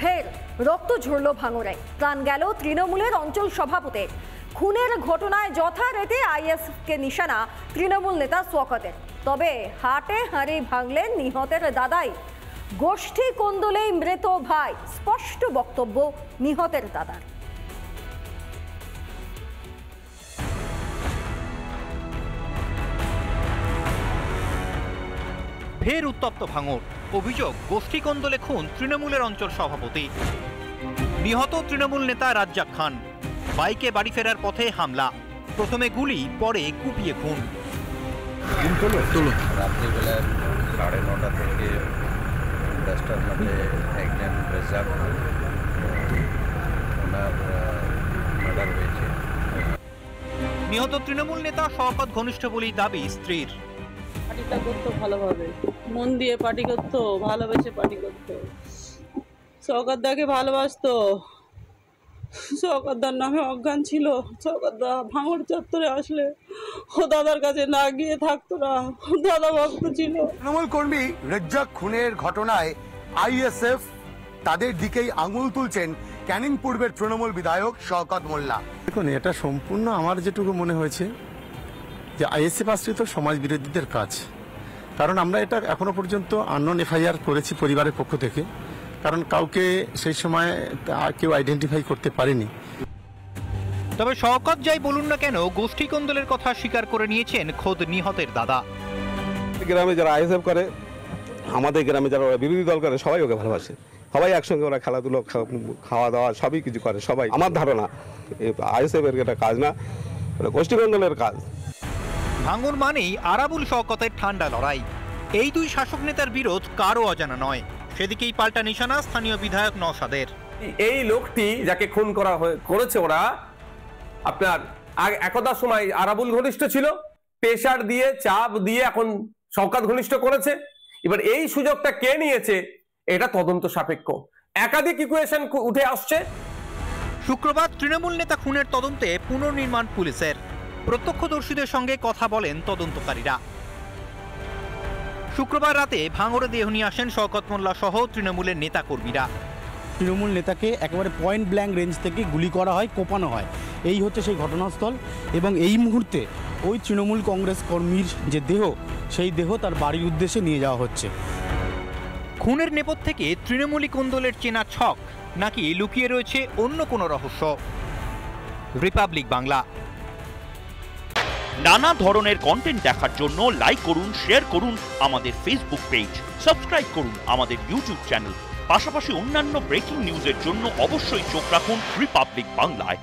ফের রক্ত ঝরল ভাঙড়ে, প্রাণ গেল তৃণমূলের অঞ্চল সভাপতির। খুনের ঘটনায় যথারীতি আইএসএফকে নিশানা তৃণমূল নেতা শওকতের। তবে হাটে হাঁড়ি ভাঙলেন নিহতের দাদাই। গোষ্ঠী কোন্দলেই মৃত ভাই, স্পষ্ট বক্তব্য নিহতের দাদার। ফের উত্তপ্ত ভাঙড়, অভিযোগ গোষ্ঠী কোন্দলে খুন তৃণমূলের অঞ্চল সভাপতি। নিহত তৃণমূল নেতা রাজ্জাক খান। বাইকে বাড়ি ফেরার পথে হামলা, প্রথমে গুলি, পরে কুপিয়ে খুন। রাত্রিবেলা 9:30 থেকে 10টার মধ্যে একজন রাজ্জাক ওনার মার্ডার হয়েছে। নিহত তৃণমূল নেতা শওকত ঘনিষ্ঠ বলেই দাবি স্ত্রীর। পার্টিটা করতো ভালোভাবে, মন দিয়ে পার্টি করতো, ভালোবেসে পার্টি করতো। শওকতদাকে ভালোবাসতো। শওকতদার নামে অজ্ঞান ছিল। শওকতদা ভাঙড় চত্বরে আসলে ও দাদার কাছে না গিয়ে থাকতো না, দাদা ভক্ত ছিল। তৃণমূল কর্মী রাজ্জাক খুনের ঘটনায় আইএসএফ তাদের দিকেই আঙুল তুলছেন ক্যানিং পূর্বের তৃণমূল বিধায়ক শওকত মোল্লা। দেখুন, এটা সম্পূর্ণ আমার যেটুকু মনে হয়েছে যে আইএসএফ আশ্রিত সমাজ বিরোধীদের কাজ। কারণ আমরা এটা এখনো পর্যন্ত আননোন এফআইআর করেছি পরিবারের পক্ষ থেকে, কারণ কাউকে সেই সময় কেউ আইডেন্টিফাই করতে পারেনি। তবে শওকত যাই বলুন না কেন, গোষ্ঠী কোন্দলের কথা স্বীকার করে নিয়েছেন খোদ নিহতের দাদা। গ্রামে যারা আইএসএফ করে, আমাদের গ্রামে যারা বিরোধী দল করে, সবাই ওকে ভালোবাসে। সবাই একসঙ্গে ওরা খেলাধুলো, খাওয়া দাওয়া সবই কিছু করে সবাই। আমার ধারণা আইএসএফ এর একটা কাজ না, গোষ্ঠী কোন্দলের কাজ। ভাঙড় মানেই আরাবুল শওকতের ঠান্ডা লড়াই। এই দুই শাসক নেতার বিরোধ কারও অজানা নয়। সেদিকেই পাল্টা নিশানা স্থানীয় বিধায়ক নওশাদের। এই লোকটি যাকে খুন করেছে ওরা, আপনার একদা সময় আরাবুল ঘনিষ্ঠ ছিল, প্রেসার দিয়ে চাপ দিয়ে এখন শওকত ঘনিষ্ঠ করেছে। এবার এই সুযোগটা কে নিয়েছে এটা তদন্ত সাপেক্ষ। একাধিক ইকুয়েশন উঠে আসছে। শুক্রবার তৃণমূল নেতা খুনের তদন্তে পুনর্নির্মাণ পুলিশের। প্রত্যক্ষদর্শীদের সঙ্গে কথা বলেন তদন্তকারীরা। শুক্রবার রাতে ভাঙড়ে দেহ নিয়ে আসেন শওকত মোল্লা সহ তৃণমূলের নেতা কর্মীরা। তৃণমূল নেতাকে একেবারে পয়েন্ট ব্ল্যাঙ্ক রেঞ্জ থেকে গুলি করা হয়, কোপানো হয়। এই হচ্ছে সেই ঘটনাস্থল, এবং এই মুহূর্তে ওই তৃণমূল কংগ্রেস কর্মীর যে দেহ, সেই দেহ তার বাড়ির উদ্দেশ্যে নিয়ে যাওয়া হচ্ছে। খুনের নেপথ্য থেকে তৃণমূলী কোন্দলের চেনা ছক, নাকি লুকিয়ে রয়েছে অন্য কোনো রহস্য? রিপাবলিক বাংলা। নানা ধরনের কন্টেন্ট দেখার জন্য লাইক করুন, শেয়ার করুন আমাদের ফেসবুক পেজ, সাবস্ক্রাইব করুন আমাদের ইউটিউব চ্যানেল। পাশাপাশি অন্যান্য ব্রেকিং নিউজের জন্য অবশ্যই চোখ রাখুন রিপাবলিক বাংলায়।